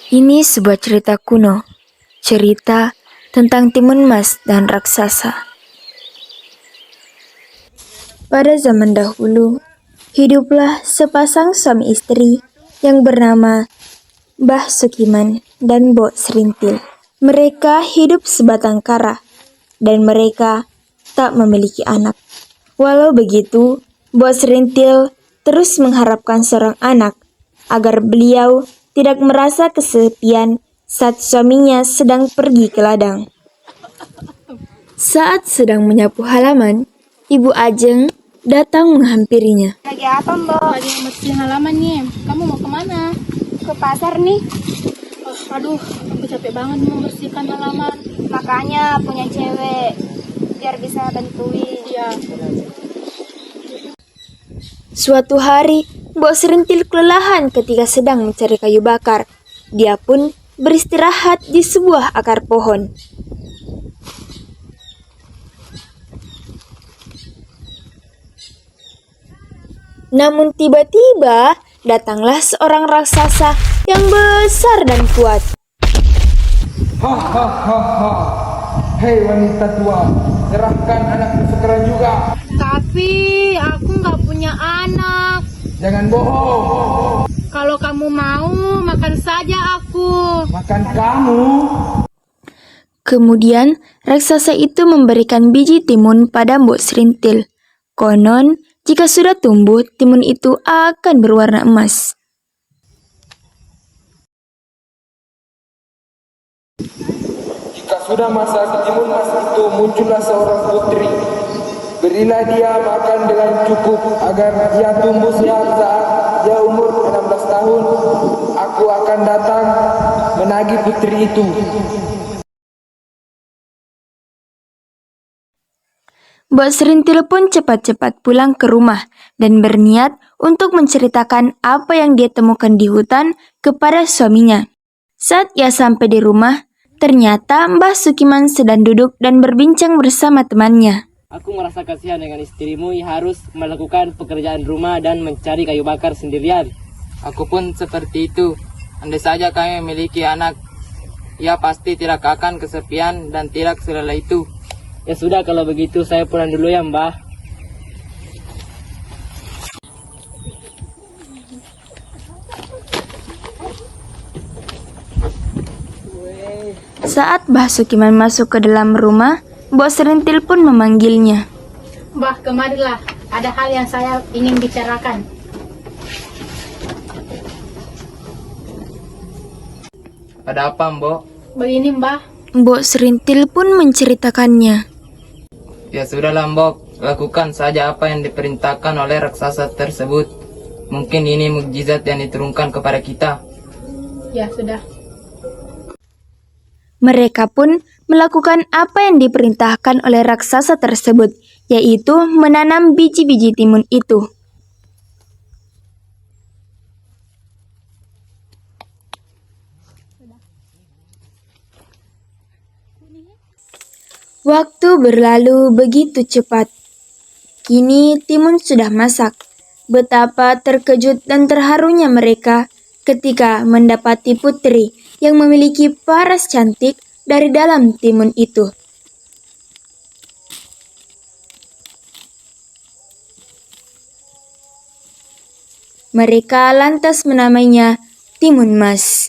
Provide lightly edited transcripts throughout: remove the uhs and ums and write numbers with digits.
Ini sebuah cerita kuno, cerita tentang timun mas dan raksasa. Pada zaman dahulu, hiduplah sepasang suami istri yang bernama Mbah Sukiman dan Mbok Serintil. Mereka hidup sebatang kara, dan mereka tak memiliki anak. Walau begitu, Mbok Serintil terus mengharapkan seorang anak agar beliau tidak merasa kesepian saat suaminya sedang pergi ke ladang. Saat sedang menyapu halaman, Ibu Ajeng datang menghampirinya. Lagi apa, Mbok? Lagi bersihin halaman nih. Kamu mau kemana? Ke pasar nih. Aduh, aku capek banget membersihkan halaman. Makanya punya cewek biar bisa bantuin. Iya. Suatu hari, Mbok Serintil kelelahan ketika sedang mencari kayu bakar. Dia pun beristirahat di sebuah akar pohon. Namun tiba-tiba datanglah seorang raksasa yang besar dan kuat. Hahaha. Hei wanita tua, serahkan anakku sekarang juga. Tapi aku nggak punya anak. Jangan bohong. Kalau kamu mau, makan saja aku. Makan kamu. Kemudian raksasa itu memberikan biji timun pada Mbok Serintil. Konon, jika sudah tumbuh, timun itu akan berwarna emas. Jika sudah masa timun mas itu muncullah seorang putri. Berilah dia makan dengan cukup agar dia tumbuh sehat saat dia umur 16 tahun. Aku akan datang menagih putri itu. Mbok Serintil pun cepat-cepat pulang ke rumah dan berniat untuk menceritakan apa yang dia temukan di hutan kepada suaminya. Saat ia sampai di rumah, ternyata Mbah Sukiman sedang duduk dan berbincang bersama temannya. Aku merasa kasihan dengan istrimu yang harus melakukan pekerjaan rumah dan mencari kayu bakar sendirian. Aku pun seperti itu. Andai saja kami memiliki anak, ia pasti tidak akan kesepian dan tidak selelah itu. Ya sudah, kalau begitu saya pulang dulu ya, Mbah. Saat Mbah Sukiman masuk ke dalam rumah, Mbok Serintil pun memanggilnya. Mbah, kemarilah. Ada hal yang saya ingin bicarakan. Ada apa, Mbok? Begini, Mbah. Mbok Serintil pun menceritakannya. Ya sudahlah, Mbok. Lakukan saja apa yang diperintahkan oleh raksasa tersebut. Mungkin ini mukjizat yang diturunkan kepada kita. Ya, sudah. Mereka pun melakukan apa yang diperintahkan oleh raksasa tersebut, yaitu menanam biji-biji timun itu. Waktu berlalu begitu cepat. Kini timun sudah masak. Betapa terkejut dan terharunya mereka ketika mendapati putri yang memiliki paras cantik dari dalam timun itu. Mereka lantas menamainya Timun Mas.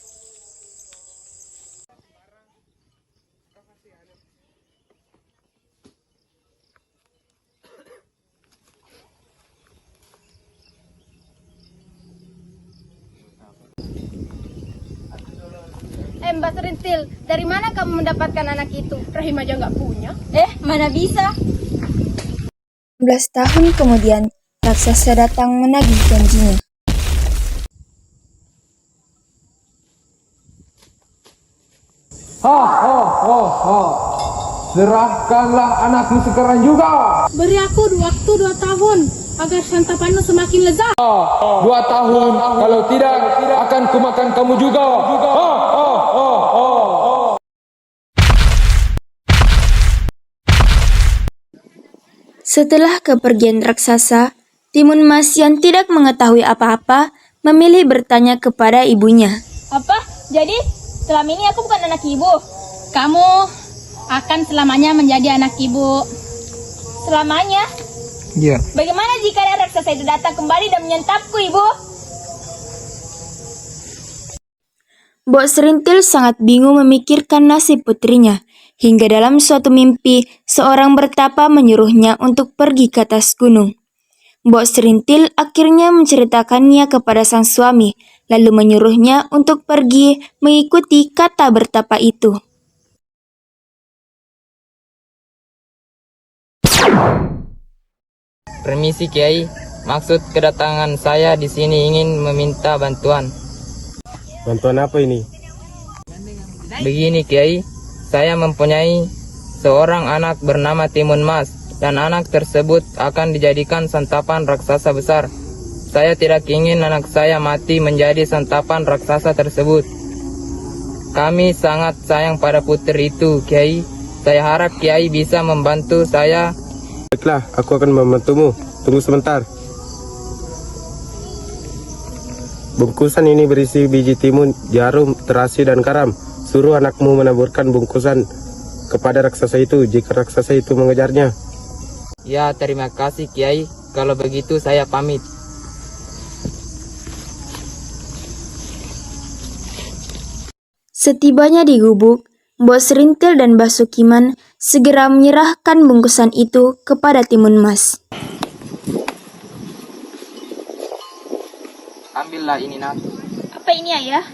Mbak Serintil, dari mana kamu mendapatkan anak itu? Rahim aja nggak punya. Mana bisa? 11 tahun kemudian, raksasa datang menagih janjinya. Hahaha. Serahkanlah anakku sekarang juga. Beri aku waktu 2 tahun agar santapanmu semakin lezat. 2 tahun, kalau tidak akan kumakan kamu juga. Setelah kepergian raksasa, Timun Mas yang tidak mengetahui apa-apa memilih bertanya kepada ibunya. Apa? Jadi, selama ini aku bukan anak ibu. Kamu akan selamanya menjadi anak ibu. Selamanya? Iya. Bagaimana jika raksasa itu datang kembali dan menyantapku, Ibu? Mbok Serintil sangat bingung memikirkan nasib putrinya, hingga dalam suatu mimpi, seorang bertapa menyuruhnya untuk pergi ke atas gunung. Mbok Serintil akhirnya menceritakannya kepada sang suami, lalu menyuruhnya untuk pergi mengikuti kata bertapa itu. Permisi Kiai, maksud kedatangan saya di sini ingin meminta bantuan. Bantuan apa ini? Begini Kiai, saya mempunyai seorang anak bernama Timun Mas, dan anak tersebut akan dijadikan santapan raksasa besar. Saya tidak ingin anak saya mati menjadi santapan raksasa tersebut. Kami sangat sayang pada putri itu, Kiai. Saya harap Kiai bisa membantu saya. Baiklah, aku akan membantumu. Tunggu sebentar. Bungkusan ini berisi biji timun, jarum, terasi, dan karam. Suruh anakmu menaburkan bungkusan kepada raksasa itu jika raksasa itu mengejarnya. Ya, terima kasih Kiai. Kalau begitu saya pamit. Setibanya di gubuk, Mbok Serintil dan Mbah Sukiman segera menyerahkan bungkusan itu kepada Timun Mas. Ambillah ini nak. Apa ini, Ayah?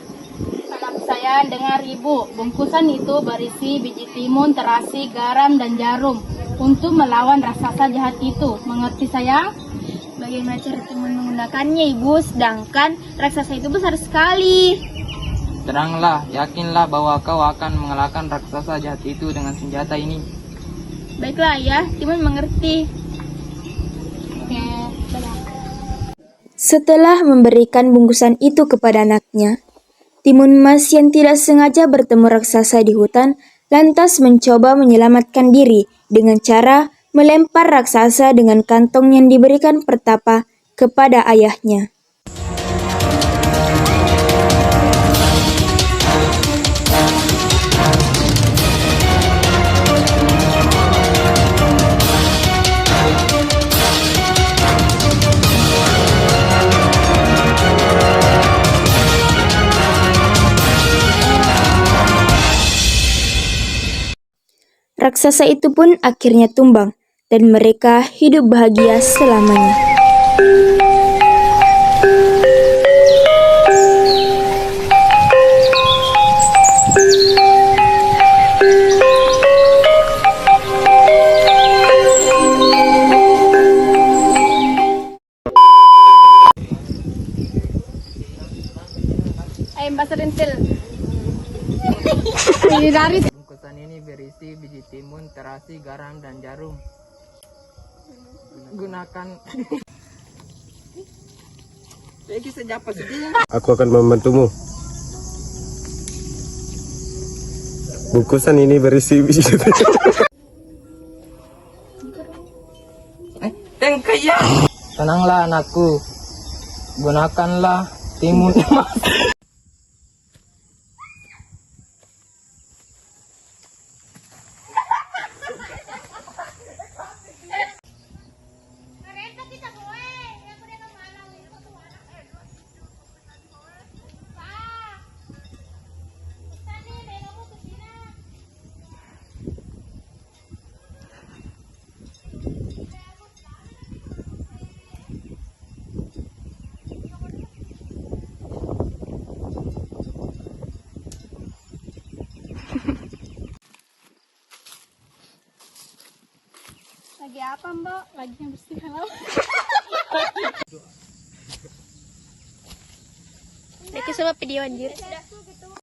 Anak saya, dengar Ibu. Bungkusan itu berisi biji timun, terasi, garam, dan jarum untuk melawan raksasa jahat itu. Mengerti sayang? Bagaimana cara Timun menggunakannya, Ibu? Sedangkan raksasa itu besar sekali. Teranglah, yakinlah bahwa kau akan mengalahkan raksasa jahat itu dengan senjata ini. Baiklah, Ayah. Timun mengerti. Oke, dadah. Setelah memberikan bungkusan itu kepada anaknya, Timun Mas yang tidak sengaja bertemu raksasa di hutan lantas mencoba menyelamatkan diri dengan cara melempar raksasa dengan kantong yang diberikan pertapa kepada ayahnya. Raksasa itu pun akhirnya tumbang, dan mereka hidup bahagia selamanya. Ayah Mbak Serintil. Bungkusan ini berisi biji timun, terasi, garam, dan jarum. Gunakan. Aku akan membantumu. Bungkusan ini berisi biji Tenanglah anakku. Gunakanlah timun emas. Lagi apa, Mbak? Lagi bersih halaman. Lagi sama video anjir.